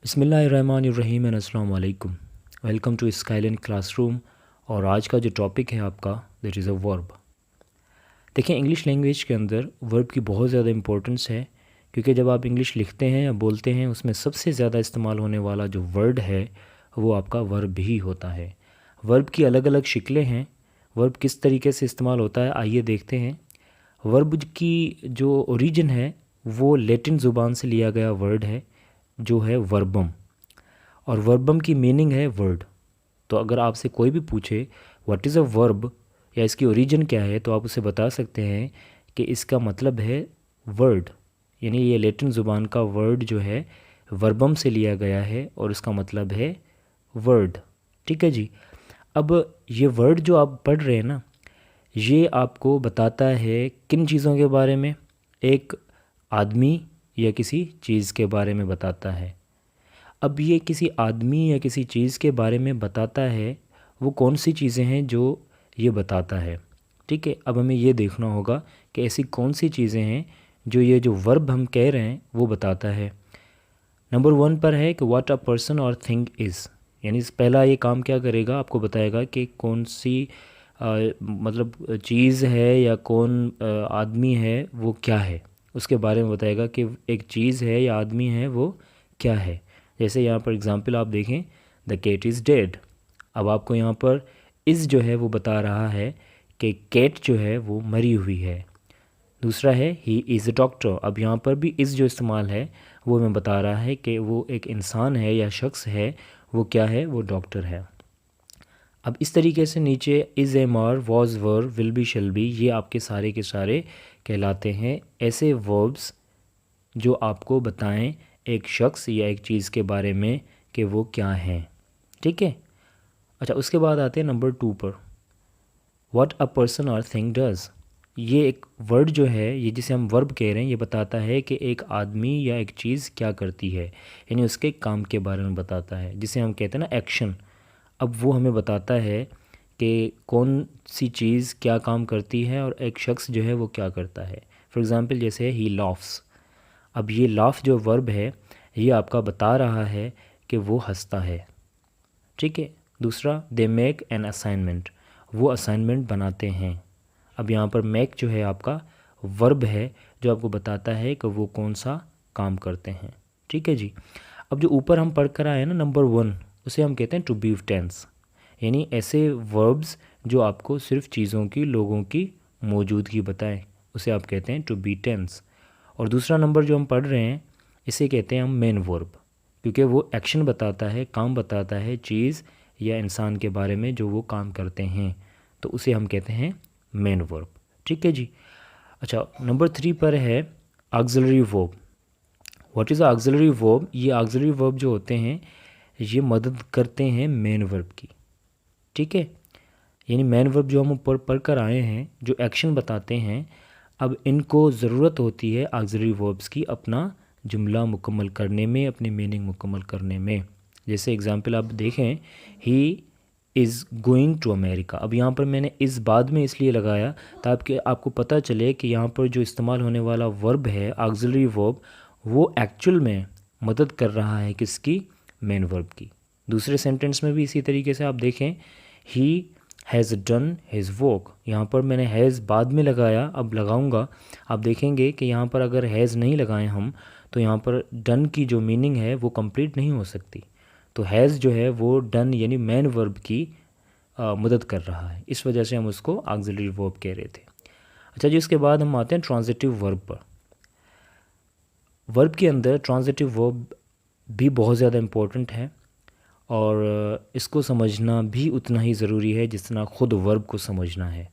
बिस्मिल्लाहिर्रहमानिर्रहीम एंड अस्सलाम वालेकुम। Welcome to Skyline classroom. और आज का जो टॉपिक है आपका दैट इज़ अ वर्ब। देखिए, इंग्लिश लैंग्वेज के अंदर वर्ब की बहुत ज़्यादा इंपॉर्टेंस है, क्योंकि जब आप इंग्लिश लिखते हैं या बोलते हैं उसमें सबसे ज़्यादा इस्तेमाल होने वाला जो वर्ड है वो आपका वर्ब ही होता है। वर्ब की अलग अलग शक्लें हैं। वर्ब किस तरीके से इस्तेमाल होता है आइए देखते हैं। वर्ब की जो ओरिजिन है वो लैटिन ज़ुबान से लिया गया वर्ड है जो है वर्बम, और वर्बम की मीनिंग है वर्ड। तो अगर आपसे कोई भी पूछे व्हाट इज़ अ वर्ब या इसकी ओरिजिन क्या है, तो आप उसे बता सकते हैं कि इसका मतलब है वर्ड, यानी ये लैटिन ज़ुबान का वर्ड जो है वर्बम से लिया गया है और इसका मतलब है वर्ड। ठीक है जी। अब ये वर्ड जो आप पढ़ रहे हैं ना, ये आपको बताता है किन चीज़ों के बारे में। एक आदमी या किसी चीज़ के बारे में बताता है। अब ये किसी आदमी या किसी चीज़ के बारे में बताता है, वो कौन सी चीज़ें हैं जो ये बताता है। ठीक है, अब हमें ये देखना होगा कि ऐसी कौन सी चीज़ें हैं जो ये जो वर्ब हम कह रहे हैं वो बताता है। नंबर 1 पर है कि व्हाट अ पर्सन और थिंग इज़, यानी पहला ये काम क्या करेगा, आपको बताएगा कि कौन सी मतलब चीज़ है या कौन आदमी है वो क्या है, उसके बारे में बताएगा कि एक चीज़ है या आदमी है वो क्या है। जैसे यहाँ पर एग्ज़ाम्पल आप देखें, द कैट इज़ डेड। अब आपको यहाँ पर इज़ जो है वो बता रहा है कि कैट जो है वो मरी हुई है। दूसरा है ही इज़ अ डॉक्टर। अब यहाँ पर भी इज़ जो इस्तेमाल है वो हमें बता रहा है कि वो एक इंसान है या शख्स है, वो क्या है, वो डॉक्टर है। अब इस तरीके से नीचे is, am, are, was, were, will be, shall be, ये आपके सारे के सारे कहलाते हैं ऐसे वर्ब्स जो आपको बताएं एक शख्स या एक चीज़ के बारे में कि वो क्या हैं। ठीक है। अच्छा, उसके बाद आते हैं नंबर 2 पर, व्हाट अ पर्सन और थिंग डज़। ये एक वर्ड जो है, ये जिसे हम वर्ब कह रहे हैं, ये बताता है कि एक आदमी या एक चीज़ क्या करती है, यानी उसके काम के बारे में बताता है, जिसे हम कहते हैं ना एक्शन। अब वो हमें बताता है कि कौन सी चीज़ क्या काम करती है और एक शख्स जो है वो क्या करता है। फॉर एग्ज़ाम्पल जैसे ही लाफ्स। अब ये लाफ जो वर्ब है ये आपका बता रहा है कि वो हंसता है। ठीक है। दूसरा, दे मेक एन असाइनमेंट, वो असाइनमेंट बनाते हैं। अब यहाँ पर मेक जो है आपका वर्ब है जो आपको बताता है कि वो कौन सा काम करते हैं। ठीक है जी। अब जो ऊपर हम पढ़ कर आए हैं ना नंबर 1, उसे हम कहते हैं टू बी टेंस, यानी ऐसे वर्ब्स जो आपको सिर्फ चीज़ों की, लोगों की मौजूदगी बताएं, उसे आप कहते हैं टू बी टेंस। और दूसरा नंबर जो हम पढ़ रहे हैं इसे कहते हैं हम मेन वर्ब, क्योंकि वो एक्शन बताता है, काम बताता है चीज़ या इंसान के बारे में जो वो काम करते हैं, तो उसे हम कहते हैं मेन वर्ब। ठीक है जी। अच्छा, नंबर 3 पर है auxiliary verb. What is auxiliary verb. ये ऑक्सिलरी वर्ब जो होते हैं ये मदद करते हैं मेन वर्ब की। ठीक है, यानी मेन वर्ब जो हम ऊपर पढ़ कर आए हैं जो एक्शन बताते हैं, अब इनको ज़रूरत होती है ऑक्सिलरी वर्ब्स की अपना जुमला मुकम्मल करने में, अपनी मीनिंग मुकम्मल करने में। जैसे एग्जांपल आप देखें, he is going to America. अब यहाँ पर मैंने इस बाद में इसलिए लगाया ताकि आपको पता चले कि यहाँ पर जो इस्तेमाल होने वाला वर्ब है ऑक्सिलरी वर्ब, वो एक्चुअल में मदद कर रहा है किसकी, मेन वर्ब की। दूसरे सेंटेंस में भी इसी तरीके से आप देखें, he has done his work. यहाँ पर मैंने हैज़ बाद में लगाया, अब लगाऊंगा। आप देखेंगे कि यहाँ पर अगर हैज़ नहीं लगाएं हम तो यहाँ पर डन की जो मीनिंग है वो कंप्लीट नहीं हो सकती। तो हैज़ जो है वो डन यानी मेन वर्ब की मदद कर रहा है, इस वजह से हम उसको ऑक्सिलरी वर्ब कह रहे थे। अच्छा जी, उसके बाद हम आते हैं ट्रांजिटिव वर्ब पर। वर्ब के अंदर ट्रांजिटिव वर्ब भी बहुत ज़्यादा इम्पोर्टेंट है और इसको समझना भी उतना ही ज़रूरी है जितना खुद वर्ब को समझना है।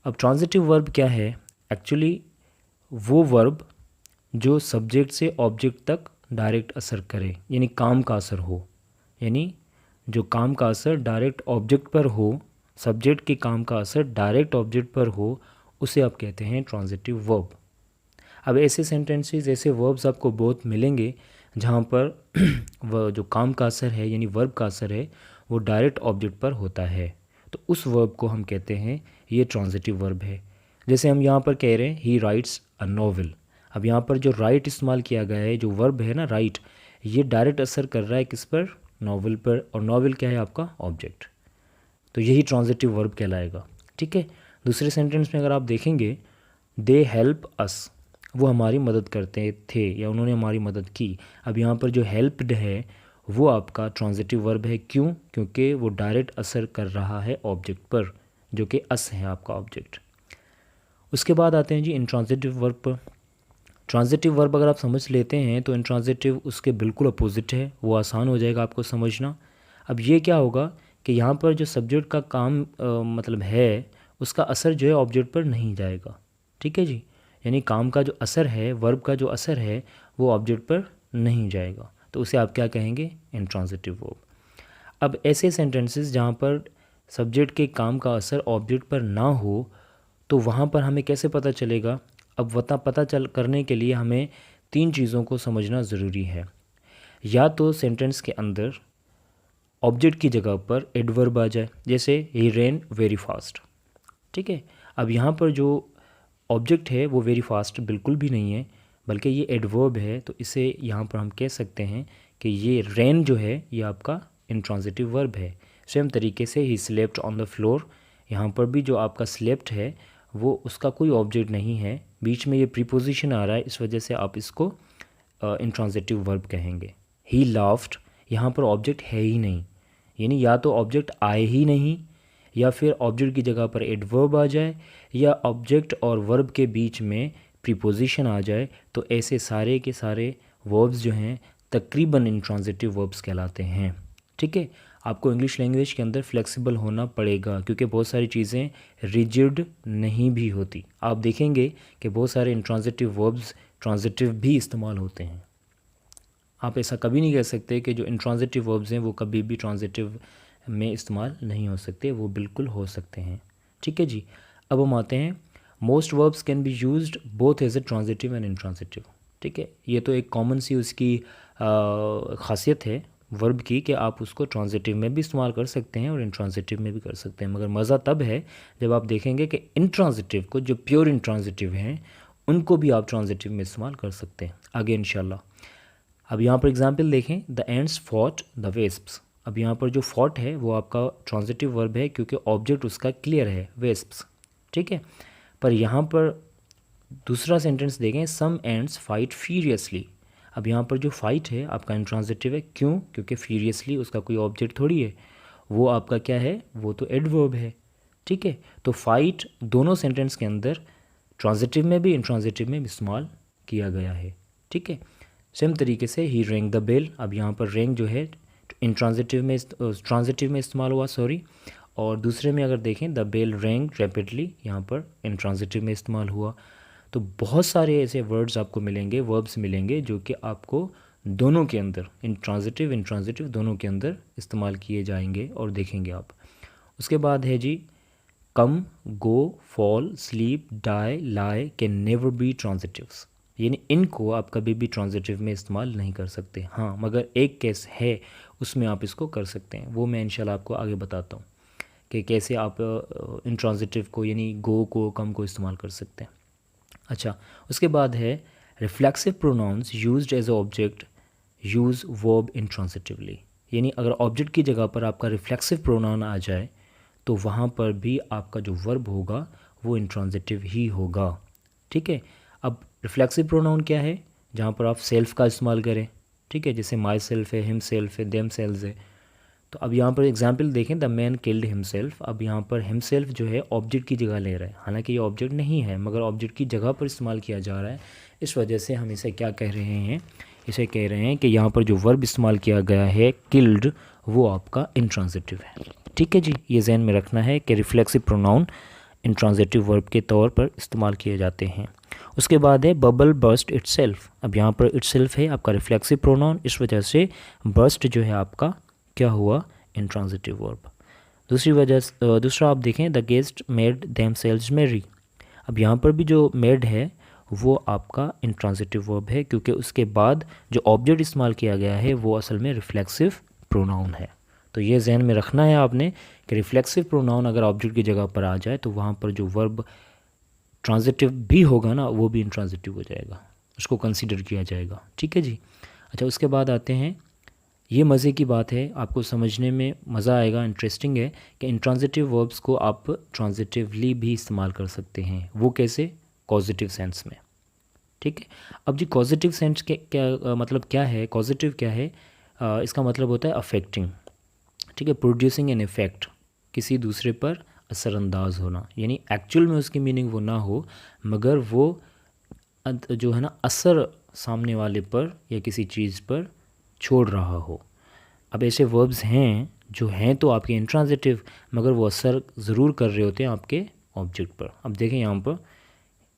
अब ट्रांजिटिव वर्ब क्या है, एक्चुअली वो वर्ब जो सब्जेक्ट से ऑब्जेक्ट तक डायरेक्ट असर करे, यानी काम का असर हो, यानी जो काम का असर डायरेक्ट ऑब्जेक्ट पर हो, सब्जेक्ट के काम का असर डायरेक्ट ऑब्जेक्ट पर हो, उसे आप कहते हैं ट्रांजिटिव वर्ब। अब ऐसे सेंटेंसेस, ऐसे वर्ब्स आपको बहुत मिलेंगे जहाँ पर वह जो काम का असर है यानी वर्ब का असर है वो डायरेक्ट ऑब्जेक्ट पर होता है, तो उस वर्ब को हम कहते हैं ये ट्रांजिटिव वर्ब है। जैसे हम यहाँ पर कह रहे हैं ही राइट्स अ नॉवल। अब यहाँ पर जो राइट इस्तेमाल किया गया है, जो वर्ब है ना राइट, ये डायरेक्ट असर कर रहा है किस पर, नॉवल पर, और नॉवल क्या है आपका, ऑब्जेक्ट। तो यही ट्रांजिटिव वर्ब कहलाएगा, ठीक है। दूसरे सेंटेंस में अगर आप देखेंगे, दे हेल्प अस, वो हमारी मदद करते थे या उन्होंने हमारी मदद की। अब यहाँ पर जो हेल्प्ड है वो आपका ट्रांजिटिव वर्ब है, क्यों, क्योंकि वो डायरेक्ट असर कर रहा है ऑब्जेक्ट पर, जो कि अस है आपका ऑब्जेक्ट। उसके बाद आते हैं जी इंट्रांजिटिव वर्ब पर। ट्रांजिटिव वर्ब अगर आप समझ लेते हैं तो इंट्रांजिटिव उसके बिल्कुल अपोजिट है, वो आसान हो जाएगा आपको समझना। अब ये क्या होगा कि यहाँ पर जो सब्जेक्ट का काम मतलब है, उसका असर जो है ऑब्जेक्ट पर नहीं जाएगा, ठीक है जी। यानी काम का जो असर है, वर्ब का जो असर है, वो ऑब्जेक्ट पर नहीं जाएगा, तो उसे आप क्या कहेंगे, इंट्रांजिटिव वर्ब। अब ऐसे सेंटेंसेस जहाँ पर सब्जेक्ट के काम का असर ऑब्जेक्ट पर ना हो, तो वहाँ पर हमें कैसे पता चलेगा। अब पता चल करने के लिए हमें 3 चीज़ों को समझना ज़रूरी है। या तो सेंटेंस के अंदर ऑब्जेक्ट की जगह पर एडवर्ब आ जाए, जैसे ही रेन वेरी फास्ट, ठीक है। अब यहाँ पर जो ऑब्जेक्ट है वो वेरी फास्ट बिल्कुल भी नहीं है, बल्कि ये एडवर्ब है, तो इसे यहाँ पर हम कह सकते हैं कि ये रेन जो है ये आपका इंट्रांजिटिव वर्ब है। सेम तरीके से he slept on the floor, यहाँ पर भी जो आपका स्लेप्ट है वो उसका कोई ऑब्जेक्ट नहीं है, बीच में ये प्रीपोजिशन आ रहा है, इस वजह से आप इसको इंट्रांजिटिव वर्ब कहेंगे। ही लाफ्ड, यहाँ पर ऑब्जेक्ट है ही नहीं, यानी या तो ऑब्जेक्ट आए ही नहीं, या फिर ऑब्जेक्ट की जगह पर एडवर्ब आ जाए, या ऑब्जेक्ट और वर्ब के बीच में प्रीपोजिशन आ जाए, तो ऐसे सारे के सारे वर्ब्स जो हैं तकरीबन इंट्रांजिटिव वर्ब्स कहलाते हैं, ठीक है। आपको इंग्लिश लैंग्वेज के अंदर फ्लेक्सिबल होना पड़ेगा, क्योंकि बहुत सारी चीज़ें रिजिड नहीं भी होती। आप देखेंगे कि बहुत सारे इंट्रांजिटिव वर्ब्स ट्रांजिटिव भी इस्तेमाल होते हैं। आप ऐसा कभी नहीं कह सकते कि जो इंट्रांजिटिव वर्ब्स हैं वो कभी भी ट्रांजिटिव में इस्तेमाल नहीं हो सकते, वो बिल्कुल हो सकते हैं, ठीक है जी। अब हम आते हैं, most verbs can be used both as a transitive and intransitive, ठीक है। ये तो एक कॉमन सी उसकी खासियत है वर्ब की कि आप उसको ट्रांजिटिव में भी इस्तेमाल कर सकते हैं और इंट्रांजिटिव में भी कर सकते हैं, मगर मज़ा तब है जब आप देखेंगे कि इंट्रांजिटिव को, जो प्योर इंट्रांजिटिव हैं, उनको भी आप ट्रांजिटिव में इस्तेमाल कर सकते हैं आगे इंशाल्लाह। अब यहाँ पर एग्जांपल देखें, द एंड्स फॉट द वेस्प्स। अब यहाँ पर जो फॉट है वो आपका ट्रांजिटिव वर्ब है, क्योंकि ऑब्जेक्ट उसका क्लियर है, वेस्प्स, ठीक है। पर यहाँ पर दूसरा सेंटेंस देखें, सम एंड्स फाइट फ्यूरियसली। अब यहाँ पर जो फाइट है आपका इंट्रांजिटिव है, क्यों, क्योंकि फ्यूरियसली उसका कोई ऑब्जेक्ट थोड़ी है, वो आपका क्या है, वो तो एडवर्ब है, ठीक है। तो फाइट दोनों सेंटेंस के अंदर ट्रांजिटिव में भी इंट्रांजिटिव में भी इस्तेमाल किया गया है, ठीक है। सेम तरीके से ही रेंग द बेल। अब यहाँ पर रेंग जो है ट्रांजिटिव में इस्तेमाल हुआ, सॉरी, और दूसरे में अगर देखें द बेल रेंग रैपिडली, यहाँ पर इंट्रांजिटिव में इस्तेमाल हुआ। तो बहुत सारे ऐसे वर्ड्स आपको मिलेंगे, वर्ब्स मिलेंगे, जो कि आपको दोनों के अंदर इंट्रांजिटिव दोनों के अंदर इस्तेमाल किए जाएंगे और देखेंगे आप। उसके बाद है जी, come, go, fall, sleep, die, lie can never be transitives, यानी इनको आप कभी भी ट्रांजिटिव में इस्तेमाल नहीं कर सकते। हाँ, मगर एक केस है उसमें आप इसको कर सकते हैं, वो मैं इंशाल्लाह आपको आगे बताता हूँ कि कैसे आप इंट्रांजिटिव को, यानी गो को, कम को इस्तेमाल कर सकते हैं। अच्छा, उसके बाद है reflexive pronouns used as object use verb intransitively, यानी अगर ऑब्जेक्ट की जगह पर आपका रिफ्लेक्सिव प्रोनाउन आ जाए तो वहाँ पर भी आपका जो वर्ब होगा वो इंट्रांजिटिव ही होगा, ठीक है। अब रिफ्लेक्सिव प्रोनाउन क्या है, जहाँ पर आप सेल्फ का इस्तेमाल करें, ठीक है, जैसे माई सेल्फ है, हिम सेल्फ है, देम सेल्स है। तो अब यहाँ पर एग्जांपल देखें, द मैन किल्ड हिमसेल्फ। अब यहाँ पर हिमसेल्फ जो है ऑब्जेक्ट की जगह ले रहा है, हालांकि ये ऑब्जेक्ट नहीं है, मगर ऑब्जेक्ट की जगह पर इस्तेमाल किया जा रहा है, इस वजह से हम इसे क्या कह रहे हैं, इसे कह रहे हैं कि यहाँ पर जो वर्ब इस्तेमाल किया गया है किल्ड, वो आपका इंट्रांजिटिव है, ठीक है जी। ये जहन में रखना है कि रिफ्लेक्सिव प्रोनाउन इंट्रांजिटिव वर्ब के तौर पर इस्तेमाल किए जाते हैं। उसके बाद है बबल बर्स्ट इटसेल्फ। अब यहाँ पर इटसेल्फ है आपका रिफ्लेक्सिव प्रोनाउन, इस वजह से बर्स्ट जो है आपका क्या हुआ, इंट्रांजिटिव वर्ब। दूसरा आप देखें, the guest made themselves merry. अब यहाँ पर भी जो मेड है वो आपका इंट्रांजिटिव वर्ब है, क्योंकि उसके बाद जो ऑब्जेक्ट इस्तेमाल किया गया है वो असल में रिफ्लेक्सिव प्रोनाउन है। तो ये जहन में रखना है आपने कि रिफ्लेक्सिव प्रोनाउन अगर ऑब्जेक्ट की जगह पर आ जाए तो वहाँ पर जो वर्ब ट्रांजिटिव भी होगा ना, वो भी इंट्रांजिटिव हो जाएगा, उसको कंसीडर किया जाएगा, ठीक है जी। अच्छा, उसके बाद आते हैं, ये मज़े की बात है, आपको समझने में मज़ा आएगा, इंटरेस्टिंग है कि इंट्रांजिटिव वर्ब्स को आप ट्रांजिटिवली भी इस्तेमाल कर सकते हैं। वो कैसे? पॉजिटिव सेंस में। ठीक है। अब जी पॉजिटिव सेंस के क्या मतलब क्या है? पॉजिटिव क्या है? इसका मतलब होता है अफेक्टिंग। ठीक है, प्रोड्यूसिंग एन इफ़ेक्ट, किसी दूसरे पर असरअंदाज होना, यानी एक्चुअल में उसकी मीनिंग वो ना हो मगर वो जो है ना असर सामने वाले पर या किसी चीज़ पर छोड़ रहा हो। अब ऐसे वर्ब्स हैं जो हैं तो आपके इंट्रांजिटिव मगर वो असर ज़रूर कर रहे होते हैं आपके ऑब्जेक्ट पर। अब देखें यहाँ पर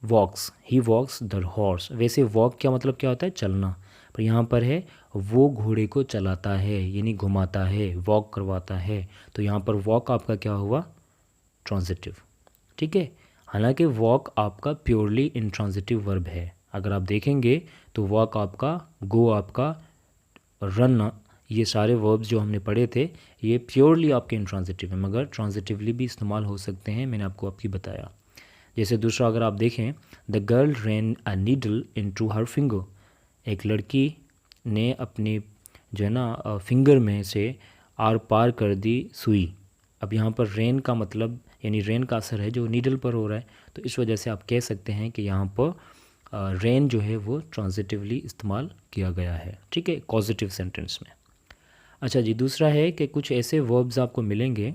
वॉक्स, ही वॉक्स द हॉर्स। वैसे वॉक क्या मतलब क्या होता है? चलना, पर यहाँ पर है वो घोड़े को चलाता है यानी घुमाता है, वॉक करवाता है। तो यहाँ पर वॉक आपका क्या हुआ? ट्रांजिटिव। ठीक है, हालांकि वॉक आपका प्योरली इंट्रांजिटिव वर्ब है। अगर आप देखेंगे तो वॉक आपका, गो आपका, रन, ये सारे वर्ब्स जो हमने पढ़े थे ये प्योरली आपके इंट्रांजिटिव है मगर ट्रांजिटिवली भी इस्तेमाल हो सकते हैं, मैंने आपको आपकी बताया। जैसे दूसरा अगर आप देखें, the girl ran a needle into her finger. एक लड़की ने अपनी जो है ना फिंगर में से आर पार कर दी सुई। अब यहाँ पर रेन का मतलब यानी रेन का असर है जो नीडल पर हो रहा है, तो इस वजह से आप कह सकते हैं कि यहाँ पर रेन जो है वो ट्रांजिटिवली इस्तेमाल किया गया है। ठीक है, पॉजिटिव सेंटेंस में। अच्छा जी, दूसरा है कि कुछ ऐसे वर्ब्स आपको मिलेंगे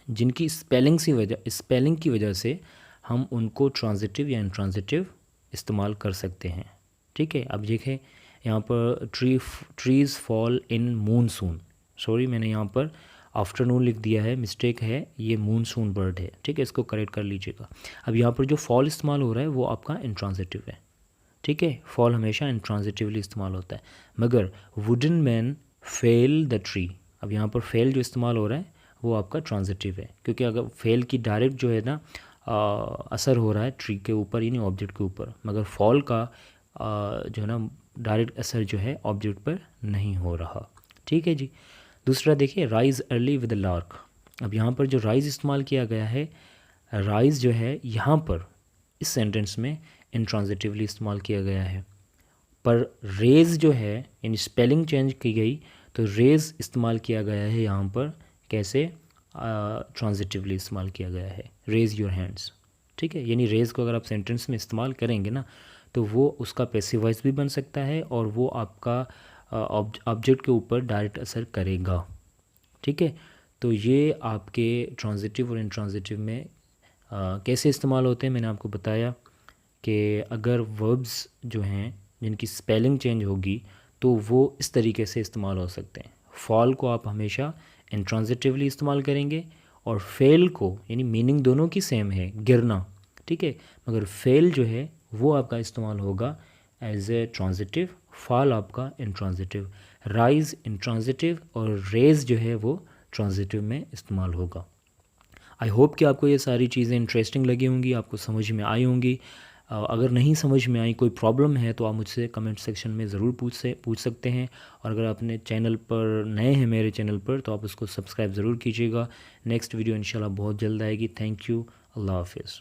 जिनकी स्पेलिंग की वजह से हम उनको ट्रांजिटिव या इंट्रांजिटिव इस्तेमाल कर सकते हैं। ठीक है, अब देखें यहाँ पर trees fall in monsoon. Sorry, मैंने यहाँ पर आफ्टरनून लिख दिया है, मिस्टेक है, ये मूनसून वर्ड है। ठीक है, इसको करेक्ट कर लीजिएगा। अब यहाँ पर जो फॉल इस्तेमाल हो रहा है वो आपका इंट्रांजिटिव है। ठीक है, फॉल हमेशा इंट्रांजिटिवली इस्तेमाल होता है। मगर wooden man fail the tree, अब यहाँ पर फेल जो इस्तेमाल हो रहा है वो आपका ट्रांजिटिव है, क्योंकि अगर फेल की डायरेक्ट जो है ना असर हो रहा है ट्री के ऊपर यानी ऑब्जेक्ट के ऊपर, मगर फॉल का जो है ना डायरेक्ट असर जो है ऑब्जेक्ट पर नहीं हो रहा। ठीक है जी। दूसरा देखिए, राइज अर्ली विद लार्क। अब यहाँ पर जो राइज इस्तेमाल किया गया है, राइज जो है यहाँ पर इस सेंटेंस में इंट्रांजिटिवली इस्तेमाल किया गया है, पर रेज जो है यानी स्पेलिंग चेंज की गई तो रेज इस्तेमाल किया गया है यहाँ पर कैसे? ट्रांजिटिवली इस्तेमाल किया गया है, रेज योर हैंड्स। ठीक है, यानी रेज को अगर आप सेंटेंस में इस्तेमाल करेंगे ना तो वो उसका पैसिव वॉइस भी बन सकता है और वो आपका ऑब्जेक्ट के ऊपर डायरेक्ट असर करेगा। ठीक है, तो ये आपके ट्रांजिटिव और इंट्रांजिटिव में कैसे इस्तेमाल होते हैं मैंने आपको बताया कि अगर वर्ब्स जो हैं जिनकी स्पेलिंग चेंज होगी तो वो इस तरीके से इस्तेमाल हो सकते हैं। फॉल को आप हमेशा इंट्रांजिटिवली इस्तेमाल करेंगे और फेल को, यानी मीनिंग दोनों की सेम है, गिरना। ठीक है, मगर फेल जो है वो आपका इस्तेमाल होगा एज ए ट्रांजिटिव, फॉल आपका इंट्रांजिटिव, राइज इंट्रांजिटिव और रेज जो है वो ट्रांजिटिव में इस्तेमाल होगा। आई होप कि आपको ये सारी चीज़ें इंटरेस्टिंग लगी होंगी, आपको समझ में आई होंगी। अगर नहीं समझ में आई, कोई प्रॉब्लम है तो आप मुझसे कमेंट सेक्शन में ज़रूर पूछ सकते हैं। और अगर अपने चैनल पर नए हैं, मेरे चैनल पर, तो आप उसको सब्सक्राइब ज़रूर कीजिएगा। नेक्स्ट वीडियो इंशाल्लाह बहुत जल्द आएगी। थैंक यू, अल्लाह हाफिज़।